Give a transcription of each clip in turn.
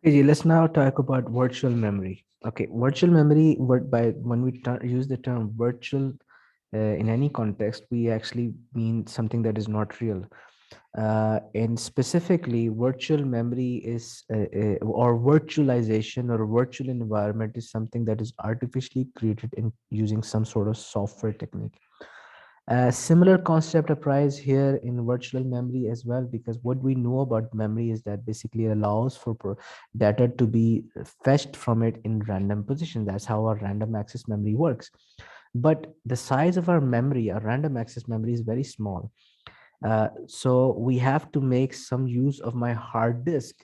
Okay, Ji, let's now talk about virtual memory. Okay, virtual memory, by when we use the term virtual in any context, we actually mean something that is not real. And specifically, virtual memory is, or virtualization or virtual environment is something that is artificially created in using some sort of software technique. A similar concept applies here in virtual memory as well, because what we know about memory is that basically allows for data to be fetched from it in random position. That's how our random access memory works. But the size of our memory, our random access memory, is very small. So we have to make some use of my hard disk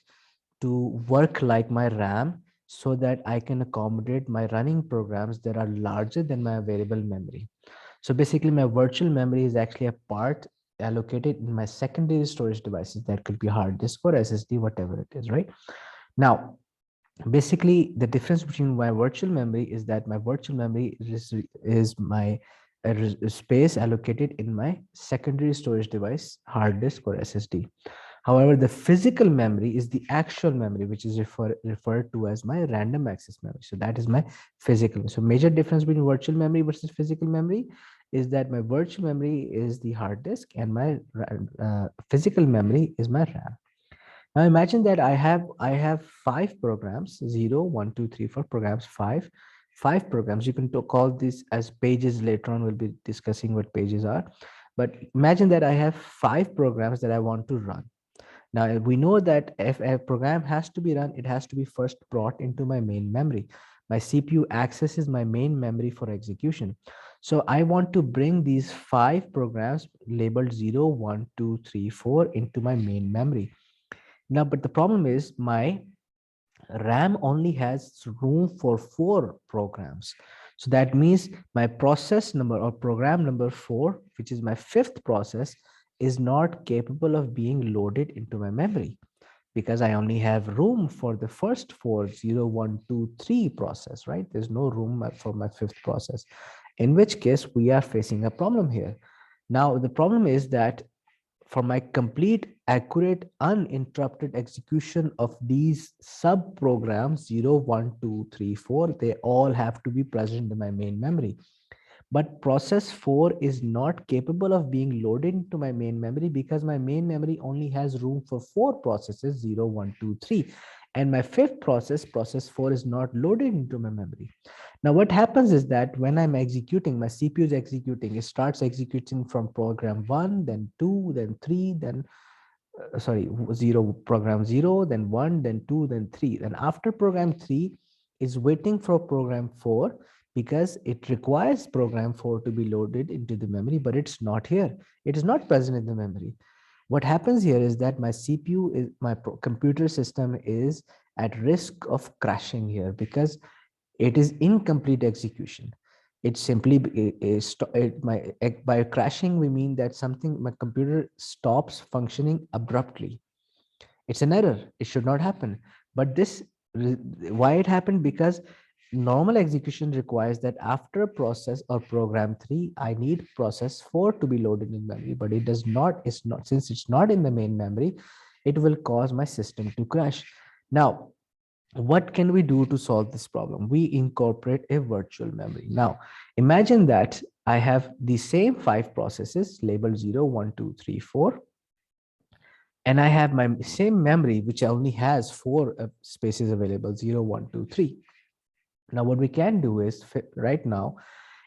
to work like my RAM so that I can accommodate my running programs that are larger than my available memory. So basically, my virtual memory is actually a part allocated in my secondary storage devices. That could be hard disk or SSD, whatever it is, right? Now, basically, the difference between my virtual memory is that my virtual memory is my space allocated in my secondary storage device, hard disk or SSD. However, the physical memory is the actual memory, which is referred to as my random access memory. So that is my physical. So major difference between virtual memory versus physical memory is that my virtual memory is the hard disk and my physical memory is my RAM. Now imagine that I have five programs, 0, 1, 2, 3, 4 programs, five programs. You can call this as pages. Later on, we'll be discussing what pages are. But imagine that I have five programs that I want to run. Now we know that if a program has to be run, it has to be first brought into my main memory. My CPU accesses my main memory for execution. So I want to bring these five programs labeled 0, 1, 2, 3, 4 into my main memory. Now, but the problem is my RAM only has room for four programs. So that means my process number or program number four, which is my fifth process, is not capable of being loaded into my memory because I only have room for the first four, 0, 1, 2, 3 process, right? There's no room for my fifth process, in which case we are facing a problem here. Now, the problem is that for my complete, accurate, uninterrupted execution of these sub programs 0, 1, 2, 3, 4, they all have to be present in my main memory. But process 4 is not capable of being loaded into my main memory because my main memory only has room for four processes 0, 1, 2, 3, and my fifth process, process 4, is not loaded into my memory. Now what happens is that when I'm executing, my CPU is executing, it starts executing from program 1, then 2, then 3, then sorry, 0, program 0, then 1, then 2, then 3. Then after program 3 is waiting for program 4 because it requires program 4 to be loaded into the memory, but it's not here. It is not present in the memory. What happens here is that my CPU is my computer system is at risk of crashing here because it is incomplete execution. It simply by crashing we mean that something, my computer stops functioning abruptly. It's an error, it should not happen. But this, why it happened? Because normal execution requires that after process or program 3 I need process 4 to be loaded in memory, but it does not. It's not, since it's not in the main memory, it will cause my system to crash. Now what can we do to solve this problem? We incorporate a virtual memory. Now, imagine that I have the same five processes labeled 0, 1, 2, 3, 4, and I have my same memory, which only has four spaces available 0, 1, 2, 3. Now, what we can do is right now,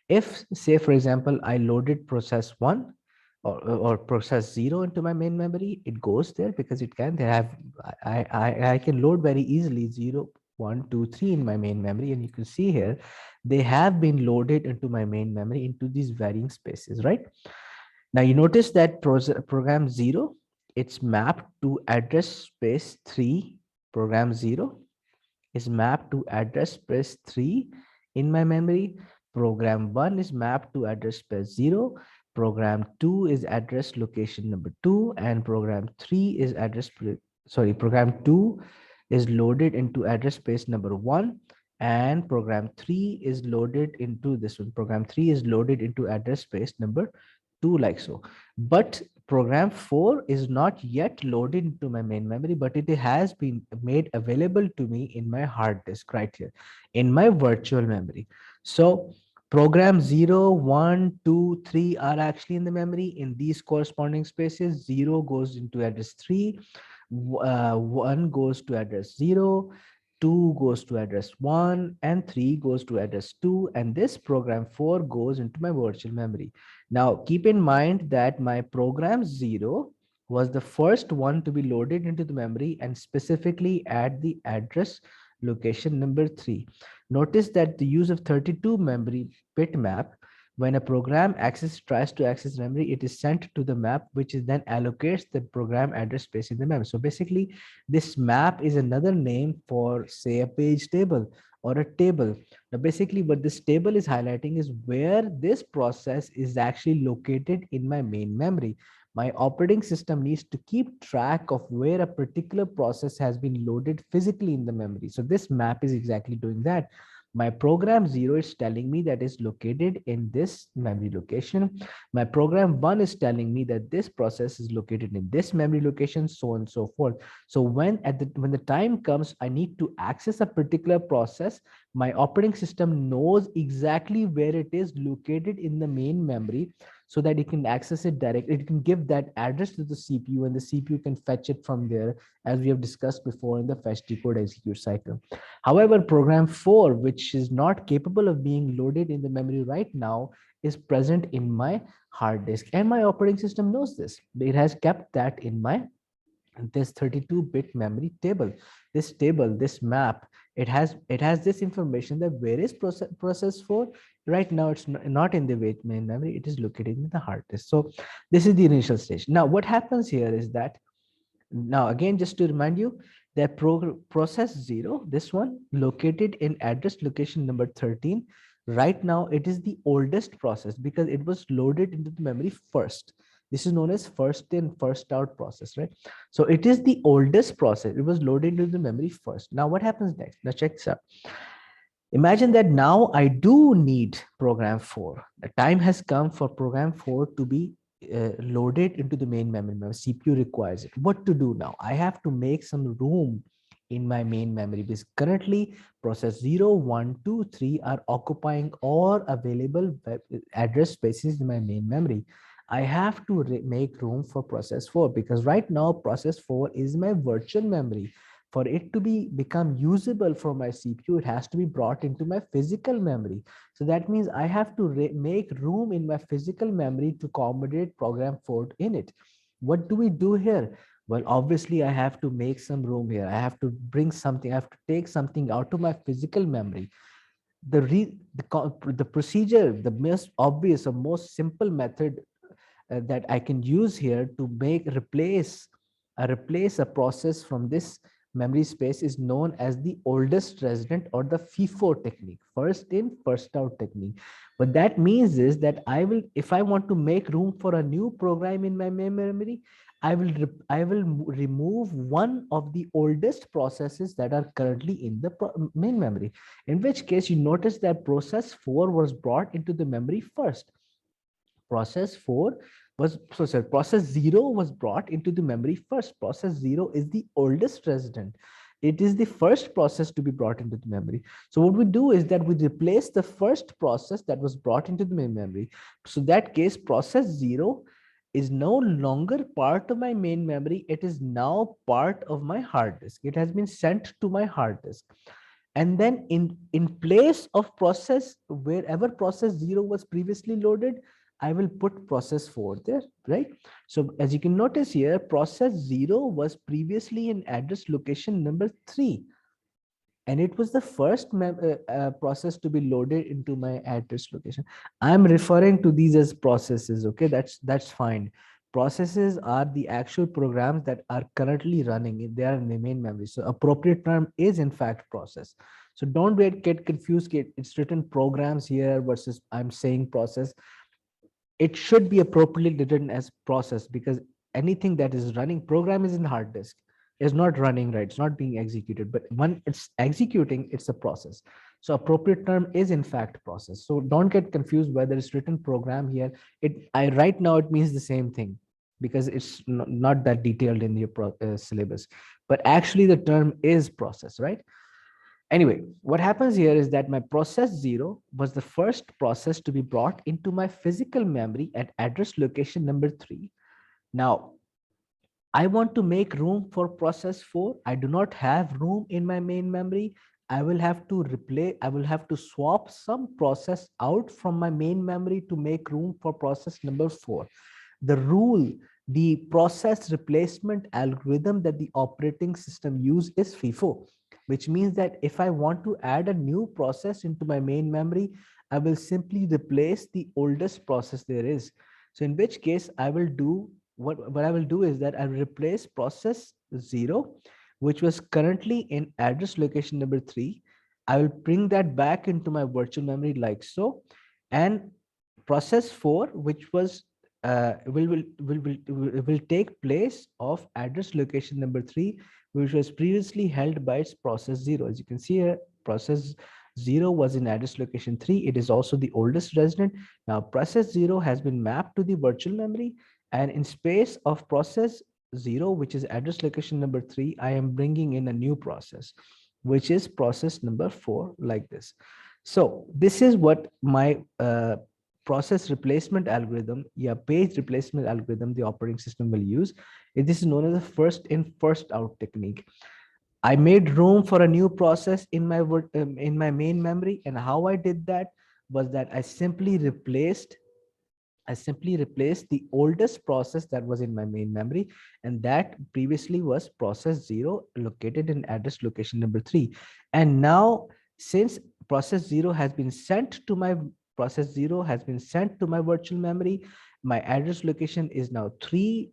if say, for example, I loaded process 1 or process 0 into my main memory, it goes there because it can. They have I can load very easily 0, 1, 2, 3 in my main memory, and you can see here they have been loaded into my main memory into these varying spaces, right? Now you notice that program 0, it's mapped to address space 3. Program 0 is mapped to address space 3 in my memory. Program 1 is mapped to address space 0. Program 2 is address location number 2, and program 3 is program 2 is loaded into address space number 1, and program 3 is loaded into this one. Program 3 is loaded into address space number 2, like so. But program 4 is not yet loaded into my main memory, but it has been made available to me in my hard disk right here in my virtual memory. So program 0, 1, 2, 3 are actually in the memory in these corresponding spaces. 0 goes into address 3, 1 goes to address 0, 2 goes to address 1, and 3 goes to address 2, and this program 4 goes into my virtual memory. Now, keep in mind that my program 0 was the first one to be loaded into the memory and specifically at the address location number 3. Notice that the use of 32 memory bit map, when a program tries to access memory, it is sent to the map, which is then allocates the program address space in the memory. So basically, this map is another name for, say, a page table or a table. Now, basically, what this table is highlighting is where this process is actually located in my main memory. My operating system needs to keep track of where a particular process has been loaded physically in the memory. So this map is exactly doing that. My program 0 is telling me that is located in this memory location. My program 1 is telling me that this process is located in this memory location, so on and so forth. So when the time comes, I need to access a particular process, my operating system knows exactly where it is located in the main memory so that it can access it directly. It can give that address to the CPU and the CPU can fetch it from there, as we have discussed before in the fetch, decode, execute cycle. However, program 4, which is not capable of being loaded in the memory right now, is present in my hard disk, and my operating system knows this. It has kept that in my this 32-bit memory table. This table, this map, it has this information that where is process 4 right now. It's not in the main memory, it is located in the hard disk. So this is the initial stage. Now what happens here is that, now again, just to remind you, that process 0, this one located in address location number 13, right now it is the oldest process because it was loaded into the memory first. This is known as first in first out process, right? So it is the oldest process, it was loaded into the memory first. Now what happens next? Now check this out. Imagine that now I do need program 4. The time has come for program 4 to be loaded into the main memory. My CPU requires it. What to do now? I have to make some room in my main memory because currently process 0, 1, 2, 3 are occupying all available address spaces in my main memory. I have to make room for process 4 because right now process 4 is my virtual memory. For it to become usable for my CPU, it has to be brought into my physical memory. So that means I have to make room in my physical memory to accommodate program 4 in it. What do we do here? Well, obviously, I have to make some room here. I have to bring something, I have to take something out of my physical memory. The procedure, the most obvious or most simple method that I can use here to replace a process from this memory space is known as the oldest resident, or the FIFO technique, first in first out technique. What that means is that if I want to make room for a new program in my main memory, I will remove one of the oldest processes that are currently in the main memory, in which case you notice that process 4 was brought into the memory first. Process 4 was, so sorry, process 0 was brought into the memory first. Process 0 is the oldest resident. It is the first process to be brought into the memory. So what we do is that we replace the first process that was brought into the main memory. So that case, process 0 is no longer part of my main memory. It is now part of my hard disk. It has been sent to my hard disk. And then in place of process, wherever process 0 was previously loaded, I will put process 4 there, right? So as you can notice here, process 0 was previously in address location number 3, and it was the first process to be loaded into my address location. I'm referring to these as processes, okay? That's fine. Processes are the actual programs that are currently running. They are in the main memory. So appropriate term is in fact process. So don't get confused. It's written programs here versus I'm saying process. It should be appropriately written as process because anything that is running, program is in hard disk, is not running, right? It's not being executed, but when it's executing, it's a process. So appropriate term is in fact process. So don't get confused whether it's written program here. Right now it means the same thing. because it's not that detailed in your syllabus, but actually the term is process, right? Anyway, what happens here is that my process 0 was the first process to be brought into my physical memory at address location number 3. Now, I want to make room for process 4. I do not have room in my main memory. I will have to swap some process out from my main memory to make room for process number 4. The rule, the process replacement algorithm that the operating system use is FIFO, which means that if I want to add a new process into my main memory, I will simply replace the oldest process there is. So in which case I will do what I will do is that I will replace process 0, which was currently in address location number 3. I will bring that back into my virtual memory like so. And process 4, which was will take place of address location number 3, which was previously held by its process 0. As you can see here, process 0 was in address location 3. It is also the oldest resident. Now process 0 has been mapped to the virtual memory, and in space of process 0, which is address location number 3, I am bringing in a new process, which is process number 4, like this. So this is what my process replacement algorithm, yeah, page replacement algorithm the operating system will use. This is known as the first in, first out technique. I made room for a new process in my main memory, and how I did that was that I simply replaced the oldest process that was in my main memory, and that previously was process 0 located in address location number 3. And now, since process 0 has been sent to my virtual memory, my address location is now 3.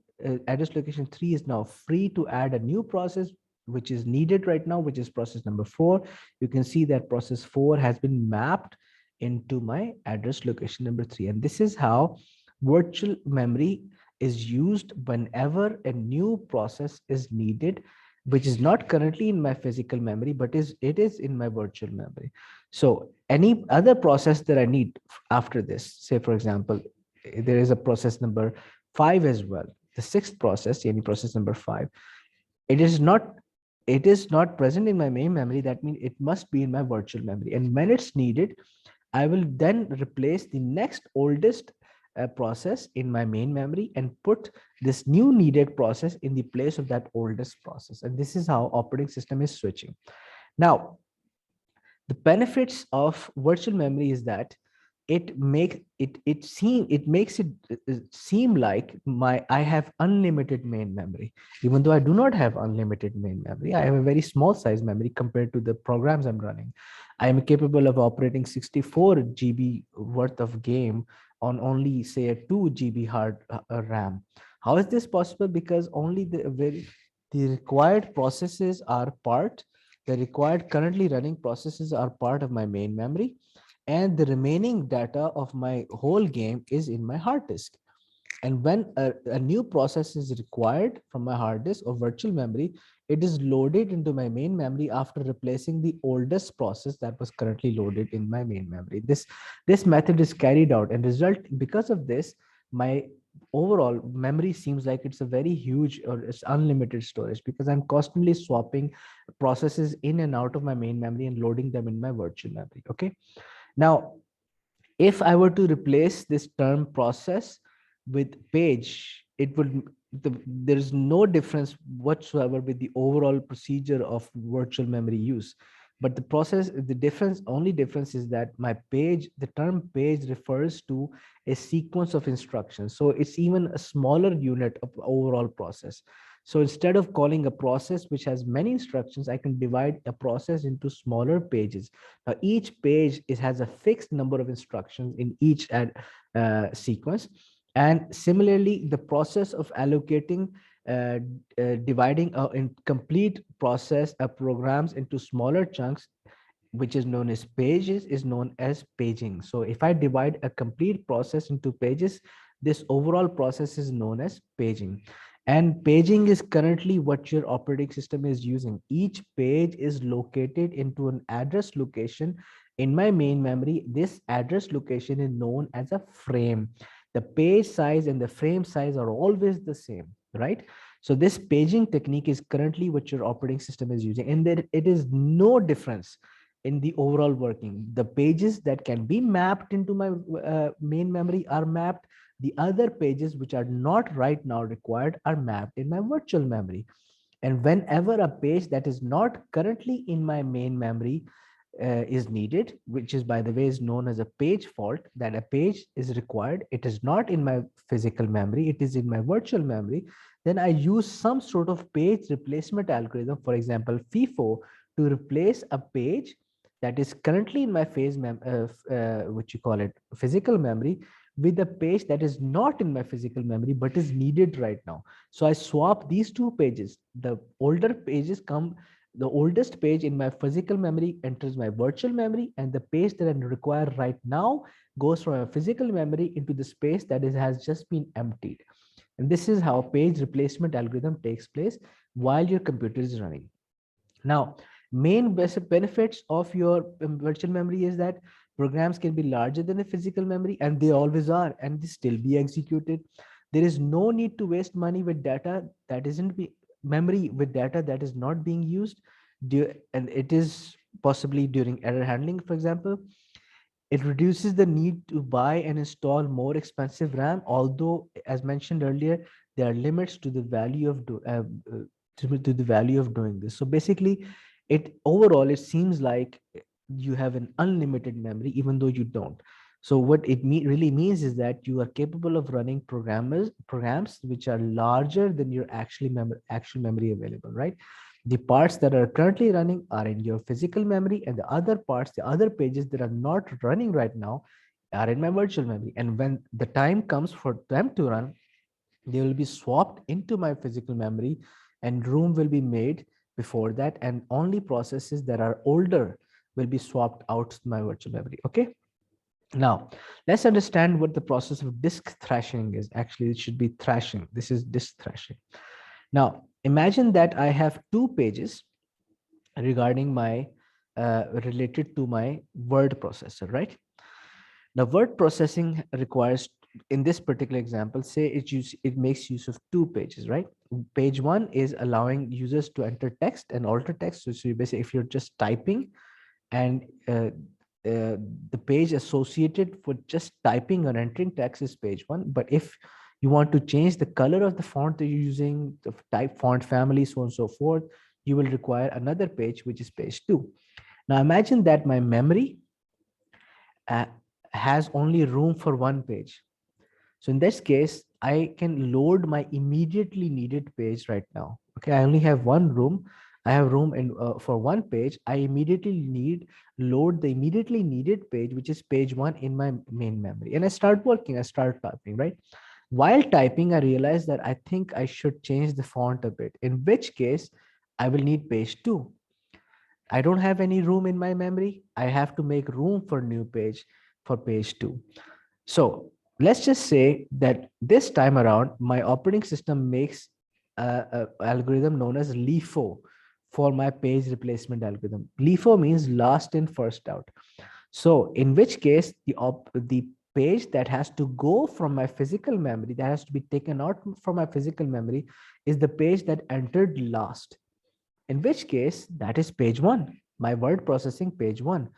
Address location 3 is now free to add a new process which is needed right now, which is process number 4. You can see that process 4 has been mapped into my address location number 3. And this is how virtual memory is used whenever a new process is needed, which is not currently in my physical memory, but it is in my virtual memory. So any other process that I need after this, say for example, there is a process number 5 as well, the sixth process, any process number 5, it is not present in my main memory. That means it must be in my virtual memory, and when it's needed, I will then replace the next oldest process in my main memory and put this new needed process in the place of that oldest process. And this is how operating system is switching. Now, the benefits of virtual memory is that it makes it seem like I have unlimited main memory, even though I do not have unlimited main memory. I have a very small size memory compared to the programs I'm running. I am capable of operating 64 GB worth of game on only say a 2 GB hard RAM. How is this possible? Because only the required processes are part the required currently running processes are part of my main memory, and the remaining data of my whole game is in my hard disk. And when a new process is required from my hard disk or virtual memory, it is loaded into my main memory after replacing the oldest process that was currently loaded in my main memory. This method is carried out, and because of this, my overall memory seems like it's a very huge or it's unlimited storage, because I'm constantly swapping processes in and out of my main memory and loading them in my virtual memory. Okay. Now, if I were to replace this term process with page, there is no difference whatsoever with the overall procedure of virtual memory use. But only difference is that the term page refers to a sequence of instructions. So it's even a smaller unit of overall process. So instead of calling a process which has many instructions, I can divide a process into smaller pages. Now, each page has a fixed number of instructions in each sequence. And similarly, the process of allocating, dividing a complete process of programs into smaller chunks, which is known as pages, is known as paging. So if I divide a complete process into pages, this overall process is known as paging. And paging is currently what your operating system is using. Each page is located into an address location in my main memory. This address location is known as a frame. The page size and the frame size are always the same, right? So this paging technique is currently what your operating system is using, and there it is no difference in the overall working. The pages that can be mapped into my main memory are mapped. The other pages which are not right now required are mapped in my virtual memory. And whenever a page that is not currently in my main memory is needed, which is, by the way, is known as a page fault, that a page is required, it is not in my physical memory, it is in my virtual memory, then I use some sort of page replacement algorithm, for example, FIFO, to replace a page that is currently in my what you call it, physical memory, with a page that is not in my physical memory but is needed right now. So I swap these two pages. The older pages come, the oldest page in my physical memory enters my virtual memory, and the page that I require right now goes from a physical memory into the space that has just been emptied. And this is how page replacement algorithm takes place while your computer is running. Now, main benefits of your virtual memory is that programs can be larger than the physical memory, and they always are, and they still be executed. There is no need to waste money with data that isn't memory with data that is not being used, and it is possibly during error handling, for example. It reduces the need to buy and install more expensive RAM, although, as mentioned earlier, there are limits to the value of to the value of doing this. So basically, it overall it seems like you have an unlimited memory, even though you don't. So what it really means is that you are capable of running programs which are larger than your actual memory available, right? The parts that are currently running are in your physical memory, and the other parts, the other pages that are not running right now, are in my virtual memory. And when the time comes for them to run, they will be swapped into my physical memory, and room will be made before that, and only processes that are older will be swapped out to my virtual memory. Okay, now let's understand what the process of disk thrashing is. Actually, it should be thrashing. This is disk thrashing. Now imagine that I have two pages regarding my related to my word processor, right? Now word processing requires, in this particular example, say it makes use of two pages, right? Page one is allowing users to enter text and alter text. So you basically, if you're just typing, and the page associated for just typing or entering text is page one. But if you want to change the color of the font that you're using, the type, font family, so on and so forth, you will require another page, which is page two. Now imagine that my memory uh, has only room for one page. So in this case, I can load my immediately needed page right now. Okay, I only have one room. I have room in for one page. I immediately load the immediately needed page, which is page one, in my main memory. And I start working, I start typing, right? While typing, I realize that I think I should change the font a bit, in which case I will need page two. I don't have any room in my memory. I have to make room for new page for page two. So let's just say that this time around, my operating system makes a algorithm known as LIFO for my page replacement algorithm. LIFO means last in, first out. So in which case, the page that has to go from my physical memory, that has to be taken out from my physical memory, is the page that entered last. In which case, that is page one, my word processing page one.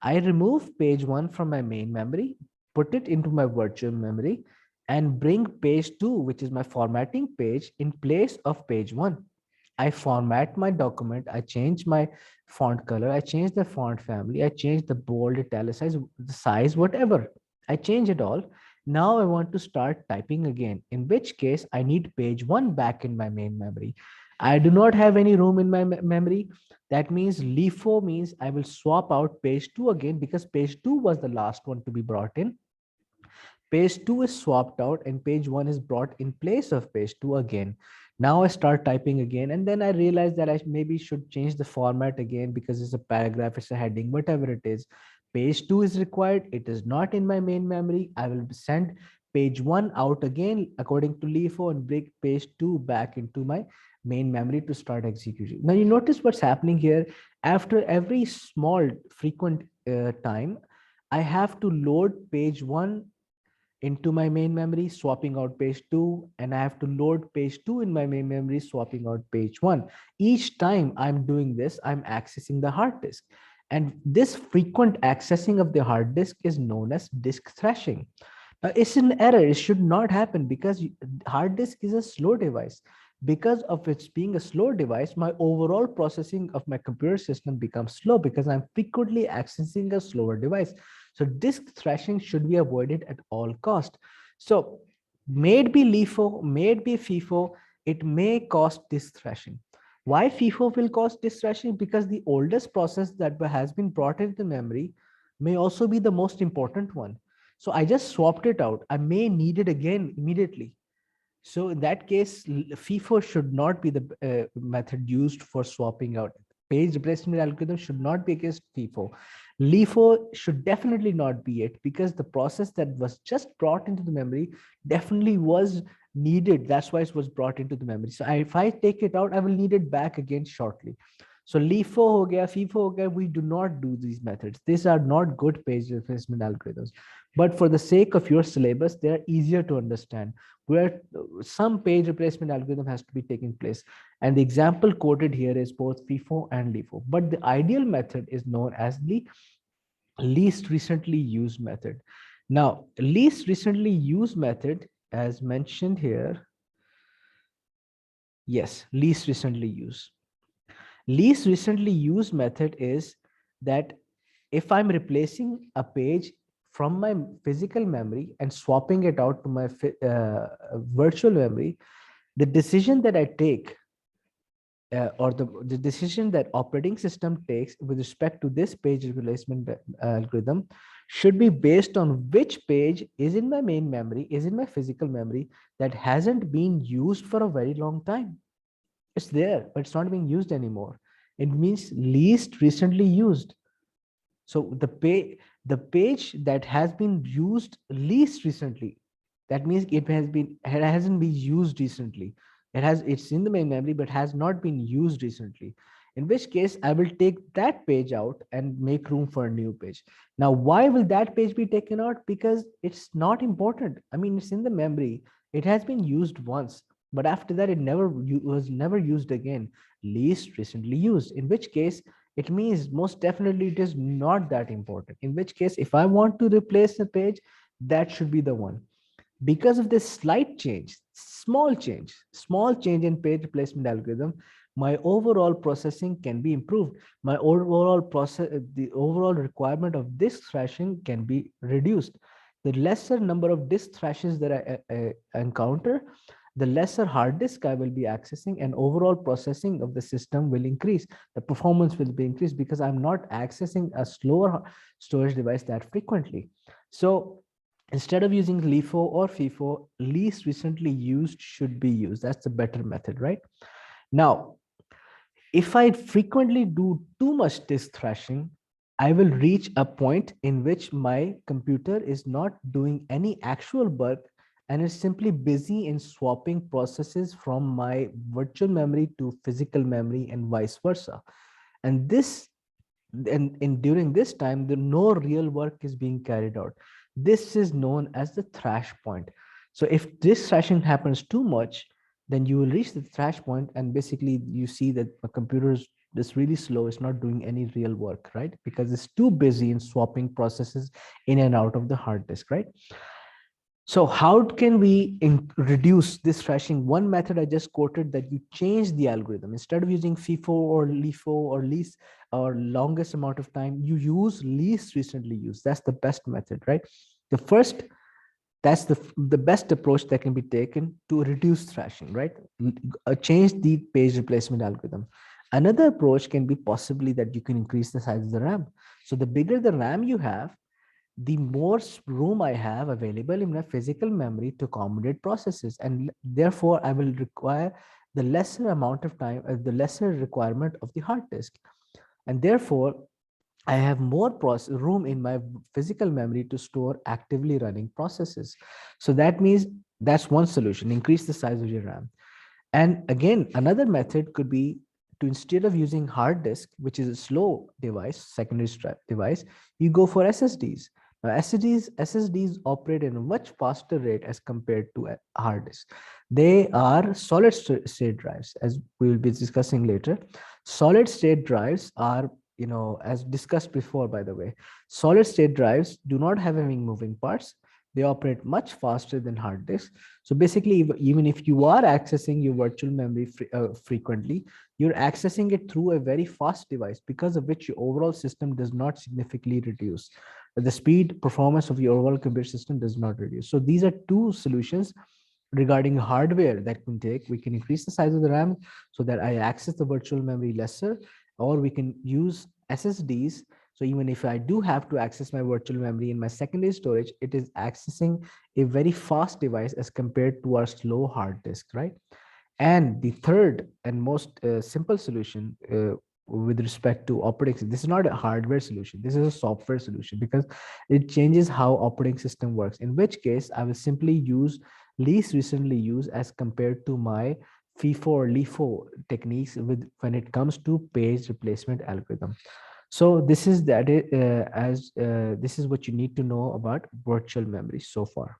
I remove page one from my main memory, put it into my virtual memory, and bring page two, which is my formatting page, in place of page one. I format my document, I change my font color, I change the font family, I change the bold, italicize, the size, whatever. I change it all. Now I want to start typing again, in which case I need page one back in my main memory. I do not have any room in my memory. That means LIFO means I will swap out page two again, because page two was the last one to be brought in. Page two is swapped out and page one is brought in place of page two again. Now I start typing again, and then I realize that I maybe should change the format again, because it's a paragraph, it's a heading, whatever it is. Page two is required. It is not in my main memory. I will send page one out again according to LIFO and bring page two back into my main memory to start execution. Now you notice what's happening here. After every small frequent time, I have to load page one into my main memory, swapping out page 2, and I have to load page 2 in my main memory, swapping out page 1. Each time I'm doing this, I'm accessing the hard disk. And this frequent accessing of the hard disk is known as disk thrashing. It's an error. It should not happen because hard disk is a slow device. Because of its being a slow device, my overall processing of my computer system becomes slow because I'm frequently accessing a slower device. So disk thrashing should be avoided at all cost. So may it be LIFO, may it be FIFO, it may cause disk thrashing. Why FIFO will cause disk thrashing? Because the oldest process that has been brought into memory may also be the most important one. So I just swapped it out. I may need it again immediately. So in that case, FIFO should not be the method used for swapping out. Page replacement algorithm should not be against FIFO. LIFO should definitely not be it because the process that was just brought into the memory definitely was needed. That's why it was brought into the memory. So if I take it out, I will need it back again shortly. So LIFO ho gaya, FIFO ho gaya, we do not do these methods. These are not good page replacement algorithms. But for the sake of your syllabus, they are easier to understand where some page replacement algorithm has to be taking place. And the example quoted here is both FIFO and LIFO. But the ideal method is known as the least recently used method. Now, least recently used method, as mentioned here, yes, least recently used. Least recently used method is that if I'm replacing a page from my physical memory and swapping it out to my virtual memory, the decision that I take or the decision that operating system takes with respect to this page replacement algorithm should be based on which page is in my main memory, is in my physical memory that hasn't been used for a very long time. It's there, but it's not being used anymore. It means least recently used. So the page that has been used least recently, that means it hasn't been used recently. It's in the main memory, but has not been used recently. In which case, I will take that page out and make room for a new page. Now, why will that page be taken out? Because it's not important. I mean, it's in the memory. It has been used once, but after that, it was never used again. Least recently used. In which case, it means most definitely it is not that important. In which case, if I want to replace a page, that should be the one. Because of this slight change, small change in page replacement algorithm, my overall processing can be improved. My overall process, the overall requirement of disk thrashing can be reduced. The lesser number of disk thrashes that I encounter, the lesser hard disk I will be accessing, and overall processing of the system will increase. The performance will be increased because I'm not accessing a slower storage device that frequently. So instead of using LIFO or FIFO, least recently used should be used. That's the better method, right? Now, if I frequently do too much disk thrashing, I will reach a point in which my computer is not doing any actual work and is simply busy in swapping processes from my virtual memory to physical memory and vice versa. And this and during this time, no real work is being carried out. This is known as the thrash point. So if this thrashing happens too much, then you will reach the thrash point and basically you see that the computer is really slow. It's not doing any real work, right? Because it's too busy in swapping processes in and out of the hard disk, right? So how can we reduce this thrashing? One method I just quoted, that you change the algorithm. Instead of using FIFO or LIFO or least or longest amount of time, you use least recently used. That's the best method, right? The first, that's the best approach that can be taken to reduce thrashing, right? Change the page replacement algorithm. Another approach can be possibly that you can increase the size of the RAM. So the bigger the RAM you have, the more room I have available in my physical memory to accommodate processes. And therefore, I will require the lesser amount of time, the lesser requirement of the hard disk. And therefore, I have more room in my physical memory to store actively running processes. So that means that's one solution, increase the size of your RAM. And again, another method could be to, instead of using hard disk, which is a slow device, secondary device, you go for SSDs. SSDs operate in a much faster rate as compared to a hard disk. They are solid state drives, as we will be discussing later. Solid state drives are, as discussed before, by the way, solid state drives do not have any moving parts. They operate much faster than hard disks. So basically, even if you are accessing your virtual memory frequently, you're accessing it through a very fast device, because of which your overall system does not significantly reduce. The speed performance of your overall computer system does not reduce. So these are two solutions regarding hardware that we can take. We can increase the size of the RAM so that I access the virtual memory lesser, or we can use SSDs. So even if I do have to access my virtual memory in my secondary storage, it is accessing a very fast device as compared to our slow hard disk, right? And the third and most simple solution with respect to operating system, this is not a hardware solution, this is a software solution, because it changes how operating system works, in which case I will simply use least recently used as compared to my FIFO or LIFO techniques with when it comes to page replacement algorithm. So this is that, this is what you need to know about virtual memory so far.